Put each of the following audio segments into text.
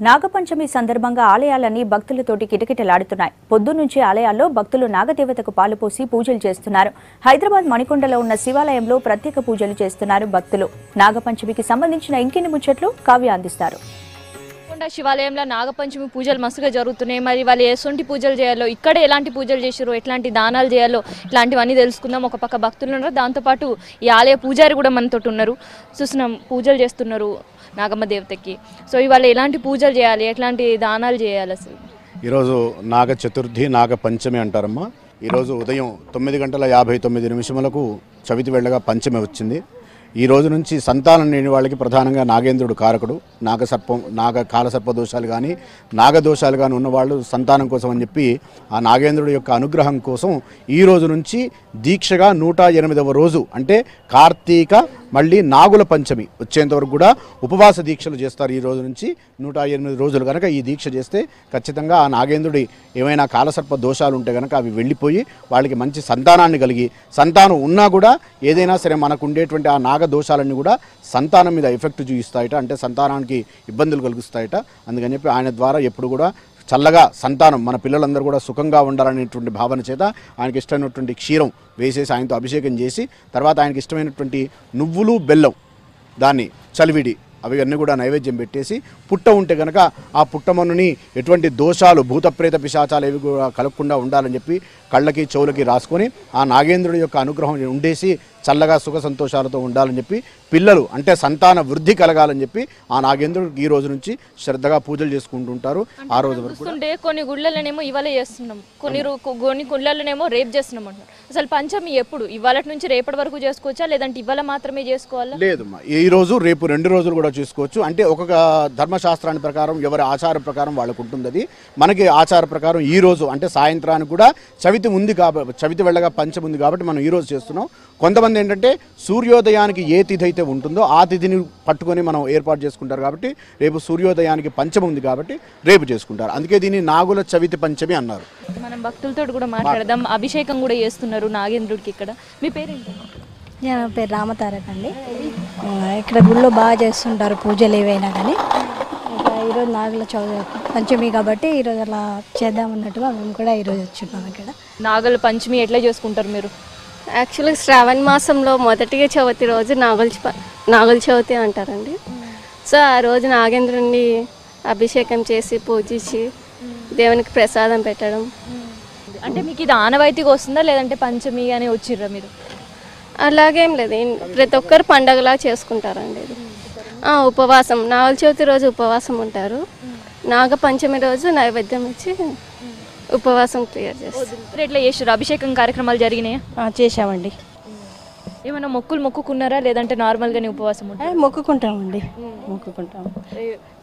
నాగపంచమి సందర్భంగా ఆలయాలన్నీ భక్తులతోటి కిటకిటలాడుతున్నాయి. పొద్దున్నుంచి ఆలయాల్లో భక్తులు నాగదేవతకు పాలు పోసి పూజలు చేస్తున్నారు. హైదరాబాద్ మణికొండలో ఉన్న శివాలయంలో ప్రత్యేక పూజలు చేస్తున్నారు భక్తులు. నాగపంచమికి సంబంధించిన ఇంకిన్ని ముచ్చట్లు కావ్య అందిస్తారు. శివాలయంలో నాగపంచమి పూజలు మస్తుగా జరుగుతున్నాయి. మరి వాళ్ళు ఎటువంటి పూజలు చేయాలో, ఇక్కడ ఎలాంటి పూజలు చేశారో, ఎట్లాంటి దానాలు చేయాలో ఇట్లాంటివన్నీ తెలుసుకుందాం. ఒక పక్క భక్తులు ఉన్నారు, దాంతోపాటు ఈ ఆలయ పూజారి కూడా మనతో ఉన్నారు. చూస్తున్నాం పూజలు చేస్తున్నారు నాగమ్మ దేవతకి. సో ఇవాళ ఎలాంటి పూజలు చేయాలి, ఎట్లాంటి దానాలు చేయాలి? అసలు ఈరోజు నాగ చతుర్థి, నాగ పంచమి అంటారమ్మా. ఈరోజు ఉదయం 9:59 చవితి వేళగా పంచమి వచ్చింది. ఈ రోజు నుంచి సంతానం లేని వాళ్ళకి ప్రధానంగా నాగేంద్రుడు కారకుడు. నాగసర్పం, కాలసర్ప దోషాలు కానీ నాగదోషాలు కానీ ఉన్నవాళ్ళు సంతానం కోసం అని చెప్పి ఆ నాగేంద్రుడి యొక్క అనుగ్రహం కోసం ఈ రోజు నుంచి దీక్షగా 108వ రోజు అంటే కార్తీక మళ్ళీ నాగుల పంచమి వచ్చేంతవరకు కూడా ఉపవాస దీక్షలు చేస్తారు. ఈ రోజు నుంచి 108 రోజులు కనుక ఈ దీక్ష చేస్తే ఖచ్చితంగా ఆ నాగేంద్రుడి ఏమైనా కాలసర్ప దోషాలు ఉంటే కనుక అవి వెళ్ళిపోయి వాళ్ళకి మంచి సంతానాన్ని కలిగి, సంతానం ఉన్నా కూడా ఏదైనా సరే మనకు ఉండేటువంటి ఆ నాగ దోషాలన్నీ కూడా సంతానం మీద ఎఫెక్ట్ చూపిస్తాయట, అంటే సంతానానికి ఇబ్బందులు కలిగిస్తాయట. అందుకని చెప్పి ఆయన ద్వారా ఎప్పుడు కూడా చల్లగా సంతానం, మన పిల్లలందరూ కూడా సుఖంగా ఉండాలనేటువంటి భావన చేత ఆయనకి ఇష్టమైనటువంటి క్షీరం వేసేసి ఆయనతో అభిషేకం చేసి తర్వాత ఆయనకి ఇష్టమైనటువంటి నువ్వులు బెల్లం దాన్ని చలివిడి అవన్నీ కూడా నైవేద్యం పెట్టేసి పుట్ట ఉంటే కనుక ఆ పుట్టమన్నుని ఎటువంటి దోషాలు భూతప్రేత పిశాచాలు ఏవి కూడా కలగకుండా ఉండాలని చెప్పి కళ్ళకి చెవులకి రాసుకొని ఆ నాగేంద్రుడి యొక్క అనుగ్రహం ఉండేసి చల్లగా సుఖ సంతోషాలతో ఉండాలని చెప్పి పిల్లలు అంటే సంతాన వృద్ధి కలగాలని చెప్పి ఆ నాగేంద్రుడికి ఈ రోజు నుంచి శ్రద్ధగా పూజలు చేసుకుంటుంటారు. ఆ రోజు వరకు కొన్ని గుళ్ళలోనేమో ఇవాళ చేస్తున్నాం, కొన్ని గుళ్ళలోనేమో రేపు చేస్తున్నాం అంటారు. అసలు పంచమి ఎప్పుడు? ఇవాళ నుంచి రేపటి వరకు చేసుకోవచ్చా, లేదంటే ఇవాళ మాత్రమే చేసుకోవాలా? లేదమ్మా, ఈ రోజు రేపు 2 రోజులు కూడా చేసుకోవచ్చు. అంటే ఒక్కొక్క ధర్మశాస్త్రాన్ని ప్రకారం ఎవరి ఆచారం ప్రకారం వాళ్ళకు ఉంటుంది. అది మనకి ఆచార ప్రకారం ఈ రోజు అంటే సాయంత్రానికి కూడా చవితి ఉంది కాబట్టి, చవితి వెళ్ళగా పంచమి ఉంది కాబట్టి మనం ఈ రోజు చేస్తున్నాం. కొంతమంది ఏంటంటే సూర్యోదయానికి ఏ తిథి అయితే ఉంటుందో ఆ తిథిని పట్టుకొని మనం ఏర్పాటు చేసుకుంటారు కాబట్టి రేపు సూర్యోదయానికి పంచమి ఉంది కాబట్టి రేపు చేసుకుంటారు. అందుకే దీన్ని నాగుల చవితి పంచమి అన్నారు. మనం భక్తులతో కూడా మాట్లాడదాం. అభిషేకం కూడా చేస్తున్నారు నాగేంద్రుడికి. ఇక్కడ మీ పేరేంటి? నా పేరు రామతారక్ అండి. ఇక్కడ గుళ్ళో బాగా చేస్తుంటారు పూజలు ఏవైనా కానీ. ఇంకా ఈరోజు నాగుల పంచమి కాబట్టి ఈరోజు అలా చేద్దామన్నట్టుగా మేము కూడా ఈరోజు వచ్చున్నాం. ఇక్కడ నాగుల పంచమి ఎట్లా చేసుకుంటారు మీరు? యాక్చువల్గా శ్రావణ మాసంలో మొదటిగా చవితి రోజు నాగుల చవితి అంటారండి. సో ఆ రోజు నాగేంద్రుడిని అభిషేకం చేసి పూజించి దేవునికి ప్రసాదం పెట్టడం. అంటే మీకు ఇది ఆనవాయితీగా వస్తుందా, లేదంటే పంచమి అని వచ్చిర్రా మీరు? అలాగేం లేదు, ప్రతి ఒక్కరు పండగలా చేసుకుంటారండి. ఇది ఉపవాసం, నాగుల చవితి రోజు ఉపవాసం ఉంటారు. నాగపంచమి రోజు నైవేద్యం ఇచ్చి ఉపవాసం క్లియర్ చేస్తారు. ఎట్లా చేసారు? అభిషేకం కార్యక్రమాలు జరిగినాయా? చేసామండి. ఏమైనా మొక్కులు మొక్కుకున్నారా, లేదంటే నార్మల్గానే ఉపవాసం ఉంటారా? మొక్కుకుంటామండి, మొక్కుకుంటాం.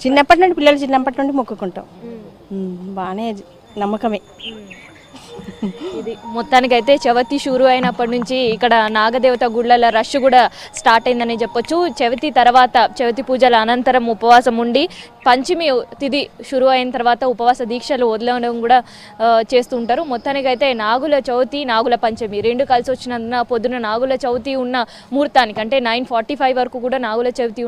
చిన్నప్పటి నుండి పిల్లలు చిన్నప్పటి నుండి మొక్కుకుంటాం. బాగానే నమ్మకమే. ఇది మొత్తానికైతే చవితి షురు అయినప్పటి నుంచి ఇక్కడ నాగదేవత గుళ్ళల రష్ కూడా స్టార్ట్ అయిందని చెప్పొచ్చు. చవితి తర్వాత, చవితి పూజల అనంతరం ఉపవాసం ఉండి పంచమి తిథి షురు అయిన తర్వాత ఉపవాస దీక్షలు వదలడం కూడా చేస్తూ ఉంటారు. మొత్తానికైతే నాగుల చవితి, నాగుల పంచమి రెండు కలిసి వచ్చినందున పొద్దున నాగుల చవితి ఉన్న ముహూర్తానికి అంటే 9:45 వరకు కూడా నాగుల చవితి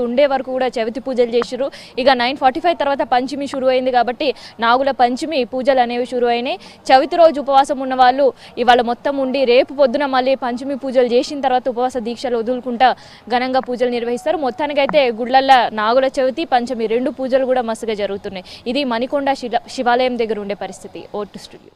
ఉండే వరకు కూడా చవితి పూజలు చేసారు. ఇక 9:45 తర్వాత పంచమి షురు అయింది కాబట్టి నాగుల పంచమి పూజలు అనేవి షురు అయినాయి. చవితి రోజు ఉపవాసం ఉన్న వాళ్ళు ఇవాళ మొత్తం ఉండి రేపు పొద్దున మళ్ళీ పంచమి పూజలు చేసిన తర్వాత ఉపవాస దీక్షలు వదులుకుంటా ఘనంగా పూజలు నిర్వహిస్తారు. మొత్తానికైతే గుళ్ళల్లో నాగుల చవితి, పంచమి రెండు పూజలు కూడా మస్తుగా జరుగుతున్నాయి. ఇది మణికొండ శివాలయం దగ్గర ఉండే పరిస్థితి. Vote studio.